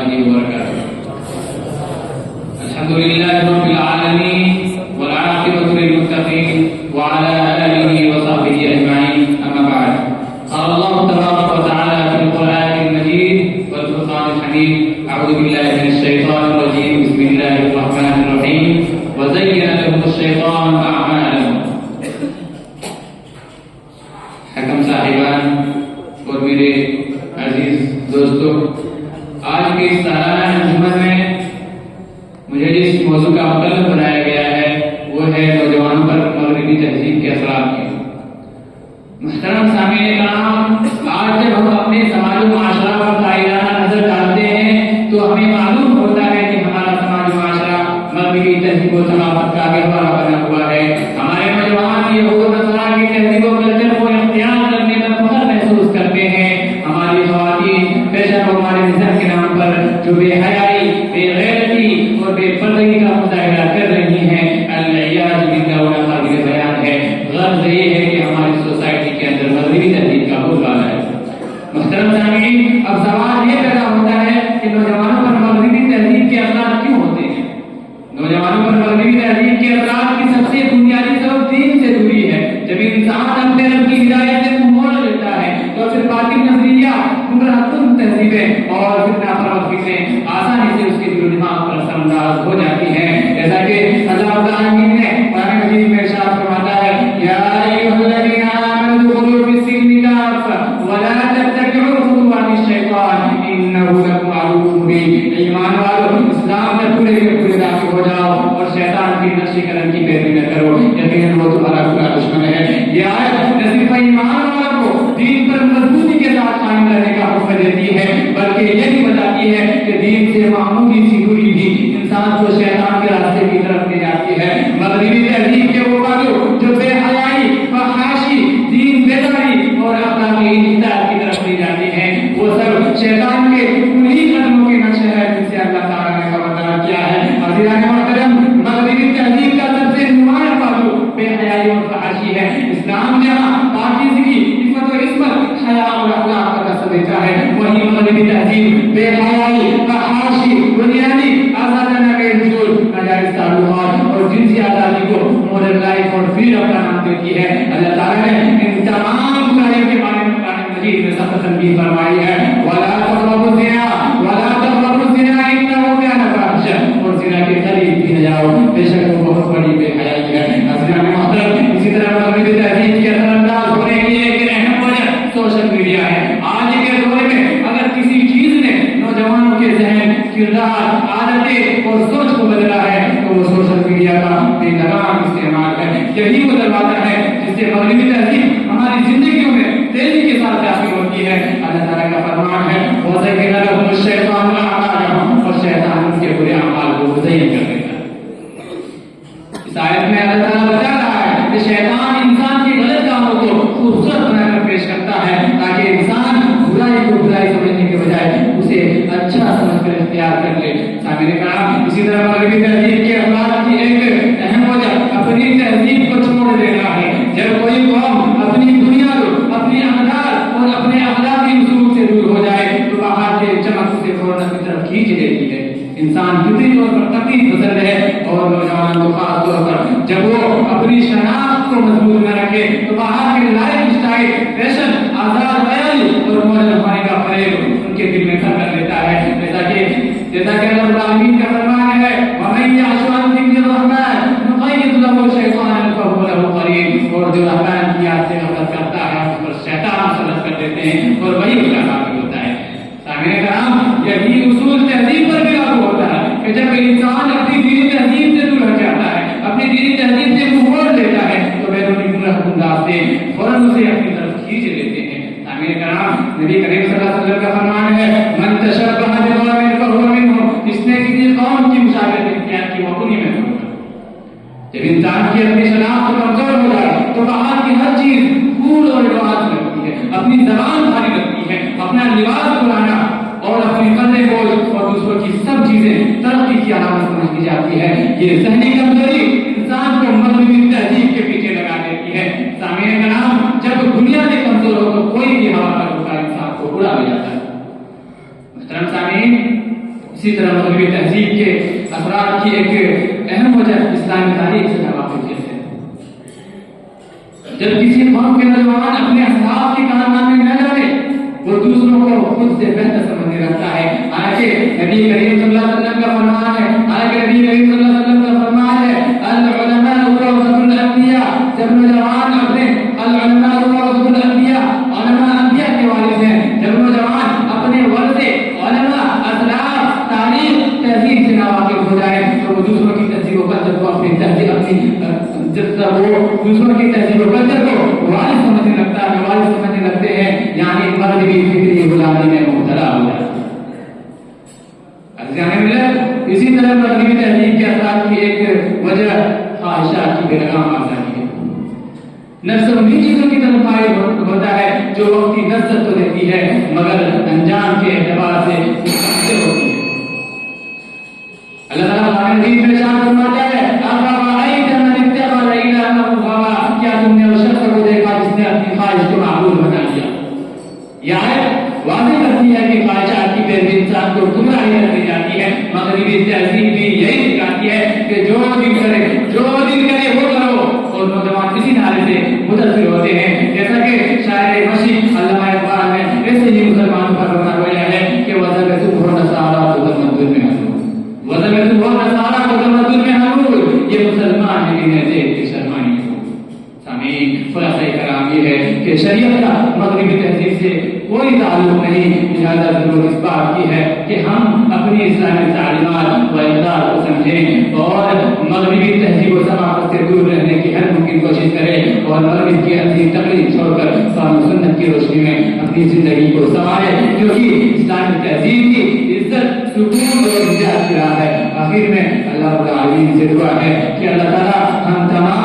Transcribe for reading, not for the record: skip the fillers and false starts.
ورحمته وبركاته. الحمد لله رب العالمين والعاقبة للمتقين وعلى آله وصحبه أجمعين. أما بعد، قال الله تبارك وتعالى في القرآن المجيد والفرقان الحميد: أعوذ بالله من الشيطان الرجيم، بسم الله الرحمن الرحيم. وزين لهم الشيطان أعمالهم. حکم صاحبان اور میرے عزیز دوستو، آج کی اس سالانہ انجمن میں مجھے جس موضوع کا متعلق بنایا گیا ہے وہ ہے نوجوانوں پر مغربی تہذیب کے اثرات کی. محترم سامعین کرام، آج جب ہم اپنے سماج و معاشرہ پر قائلانہ نظر ڈالتے ہیں تو ہمیں معلوم ہوتا ہے کہ ہمارا سماج و معاشرہ مغربی تہذیب و ثقافت کا گہوارہ بنا ہوا ہے. ہمارے نوجوان یہود و نصارہ کی تہذیب و کلچر کو اختیار کرنے پر فخر محسوس کرتے ہیں. ہماری خواتین فیشن اور ماڈرنزم کے نام پر جو بے حیائی، بے غیرتی اور بے پردگی کا مظاہرہ کر رہی ہیں، العیاذ باللہ و قابل بیان ہے. غرض یہ ہے کہ ہماری سوسائٹی کے اندر مغربی تہذیب کا بول بالا ہے. محترم سامعین، اب سوال یہ پیدا ہوتا ہے کہ نوجوانوں پر مغربی تہذیب کے اثرات کیوں ہوتے ہیں؟ نوجوانوں پر مغربی تہذیب کے اثرات کی سب سے بنیادی سبب دین سے دوری ہے. جب انسان اپنے رب کی ہدایت سے منہ موڑ لیتا ہے تو پھر باطل نظریات، گمراہ کن تہذیبیں اور فتنہ پرست فکریں آسانی سے اس کے دل و دماغ پر اثر انداز ہو جاتی ہیں. جیسا کہ اللہ رب العالمین نے قرآن مجید میں ارشاد فرماتا ہے: یا ایھا الذین آمنوا ادخلوا فی السلم کافۃ ولا تتبعوا خطوات الشیطان انہ لکم عدو مبین. ایمان والو، اسلام میں پورے داخل ہو جاؤ اور شیطان کی نقش قدم کی پیروی نہ کرو، یقیناً وہ تمہارا برا دشمن ہے. یہ آیت نہ صرف ایمان والوں کو دین پر مضبوطی کے ساتھ قائم رہنے کا حکم دیتی ہے بلکہ یہ بھی بتاتی ہے کہ دین سے معمولی سی دوری بھی انسان کو شیطان کے راستے کی طرف لے جاتی ہے. مغربی تہذیب کے وہ باتوں جو بے حیائی، فحاشی، دین بیداری اور اخلاقی انحطاط کی طرف لے جاتی ہیں، وہ سب شیطان کے انہی قدموں کے نقش ہے جن سے اللہ تعالیٰ نے خبردار کیا ہے. عزیزان محترم، مغربی تہذیب کا سب سے نمایاں باتوں بے حیائی اور فحاشی ہے. اسلام جہاں پاکیزگی، عفت و عصمت، حیا اور اخلاق کا درس دیتا ہے، وہیں مغربی تہذیب بے حیائی، فحاشی، بنیادی آزادانہ کے حصول، ناجائز تعلقات اور جنسی آزادی کو ماڈرن لائف اور فریڈم کا نام دیتی ہے. اللہ تعالیٰ نے ان تمام برائیوں کے بارے میں قرآن مجید میں سخت تنبیہ فرمائی ہے: وَلَا تَقْرَبُوا الزِّنَا وَلَا تَقْرَبُوا الزِّنَا إِنَّهُ كَانَ فَاحِشَةً. اور زنا کے قریب بھی نہ جاؤ، بے شک وہ بہت بڑی بے حیائی ہے. عزیزان محترم، اسی طرح مغربی تہذیب کے اثر انداز ہونے کی ایک اہم وجہ سوشل میڈیا ہے. آج کے دور میں اگر کسی چیز نے نوجوانوں کے ذہن، کردار، عادتیں اور سوچ کو بدلا ہے تو وہ سوشل میڈیا کا بے لگام استعمال ہے. یہی وہ دروازہ ہے جس سے مغربی تہذیب ہماری زندگیوں میں تیزی کے ساتھ داخل ہوتی ہے. اللہ تعالیٰ کا فرمان ہے: وَزَيَّنَ لَهُمُ الشَّيْطَانُ أَعْمَالَهُمْ. اور شیطان ان کے برے اعمال کو مزین کر دیتا ہے. اس آیت میں اللہ تعالیٰ بتا رہا ہے کہ شیطان انسان کے غلط کاموں کو خوبصورت بنا کر پیش کرتا ہے تاکہ انسان برائی کو برائی سمجھنے کے بجائے اسے اچھا سمجھ کر اختیار کر لے. سامعین کرام، اسی طرح مغربی تہذیب کے اخلاق کی ایک اہم وجہ اپنی تہذیب کو چھوڑ دینا ہے. جب کوئی قوم اپنی بنیاد، اپنی اقدار اور اپنے اخلاقی اصول سے دور ہو جائے تو باہر کے چمک سے فوراً کی طرف کھینچ لیتی ہے. انسان فطری طور پر تقلید پسند ہے اور نوجوان کو خاص طور پر جب وہ اپنی شناخت کو مضبوط نہ رکھے تو باہر کے لائف اسٹائل، فیشن، آزاد بیانی اور ماڈرن ہونے کا فریب ان کے دل میں گھر کر لیتا ہے. جیسا کہ اللہ العالمین کا فرمان ہے: وَمَن يَعْشُ عَن ذِكْرِ الرَّحْمَنِ نُقَيِّضْ لَهُ شَيْطَانًا فَهُوَ لَهُ قَرِينٌ. اور جو رحمان کی یاد سے غفلت کرتا ہے اس پر شیطان مسلط کر دیتے ہیں اور وہی اس کا حامی ہوتا ہے. سامعین کرام، یہی اصول تہذیب پر بھی لاگو ہوتا ہے کہ جب انسان اپنی دینی تہذیب سے دور ہٹ جاتا ہے، اپنی دینی تہذیب سے منہ موڑ لیتا ہے تو بیرونی گمراہ کن راستے فوراً اسے اپنی طرف کھینچ لیتے ہیں. سامعین کرام، نبی کریم صلی اللہ علیہ وسلم کا فرمان ہے: من تشبہ بقوم فهو منهم. جس نے کسی قوم کی مشابہت اختیار کی وہ انہی میں ہوگا. جب انسان کی اپنی شناخت کمزور ہو جائے تو باہر کی ہر چیز کول اور ایڈوانس لگتی ہے، اپنی زبان بھاری لگتی ہے، اپنا لباس پرانا اور اپنی قدر بوجھ اور دوسروں کی سب چیزیں ترقی کی علامت سمجھ لی جاتی ہے. یہ ذہنی کمزوری انسان کو مغربی تہذیب کے پیچھے لگا دیتی ہے. سامعین کرام، جب بنیاد کمزور ہو تو کوئی بھی ہوا کا روکا انسان کو اڑا لے جاتا ہے. محترم سامعین، اسی طرح مغربی تہذیب کے اثرات کی ایک اہم وجہ اسلامی تاریخ سے ناواقفیت ہے۔ جب کسی قوم کے نوجوان اپنے اسلاف کی کارنامے میں نہ جانے، وہ دوسروں کو خود سے بہتر سمجھنے لگتا ہے۔ حالانکہ نبی کریم صلی اللہ علیہ وسلم کا فرمان ہے، العلماء ورثۃ الانبیاء، جب نوجوان اپنے العلماء ورثۃ الانبیاء، علماء انبیاء کے وارث ہیں، جب نوجوان اپنے ورثے علماء، اسلاف، تاریخ، تہذیب سے ناواقف ہو جائے تو وہ دوسروں کی تہذیب و کلچر کو اپنی تہذیب جب وہ دوسروں کی تہذیب و کلچر کو وارث سمجھنے لگتا ہے، وارث سمجھنے لگتے ہیں، یعنی مغربی فکری غلامی میں مبتلا ہو جاتا ہے۔ اسی طرح مغربی تہذیب کے اثرات کی ایک وجہ خواہشات کی بے لگام آزادی ہے۔ نفس انہی چیزوں کی طرف مائل ہوتا ہے جو وقتی لذت تو دیتی ہے مگر انجام کے اعتبار سے متاثر ہوتی ہے۔ اللہ تعالیٰ حدیث میں ارشاد فرماتا ہے، افرأیت من اتخذ الہہ ہواہ، کیا تم نے اس شخص کو دیکھا جس نے اپنی خواہش کو معبود بنا لیا؟ یہ آیت واضح کرتی ہے کہ خواہشات کی پیروی انسان کو گمراہی میں رکھی جاتی ہے۔ مغربی تہذیب بھی یہی سکھاتی ہے کہ جو دل کرے وہ کرو، اور نوجوان اسی نعرے سے متاثر ہوتے ہیں۔ جیسا کہ شاعر مشرق علامہ اقبال نے ایسے ہی مسلمانوں پر فرمایا ہے کہ وَذَبَتُ النَّصَارَىٰ وَتَمَدُّنَ مِنْ حَمُودٍ، وَذَبَتُ النَّصَارَىٰ وَتَمَدُّنَ مِنْ حَمُودٍ، یہ مسلمان ہیں جنہیں دیکھ کے شرمانی ہو۔ سامعین، خلاصہ کلام یہ ہے کہ شریعت کا مغربی تہذیب سے کوئی تعلق نہیں، لہذا ضرورت اس بات کی ہے کہ ہم اپنی اسلامی تعلیمات و اقدار کو سمجھیں اور مغربی تہذیب و ثقافت سے دور رہنے کی ہر ممکن کوشش کریں، اور مغرب کی عظیم تقلید چھوڑ کر قرآن و سنت کی روشنی میں اپنی زندگی کو سنواریں، کیونکہ اسلامی تہذیب کی عزت، سکون اور نجات کی راہ ہے۔ آخر میں اللہ رب العالمین سے دعا ہے کہ اللہ تعالیٰ ہم تمام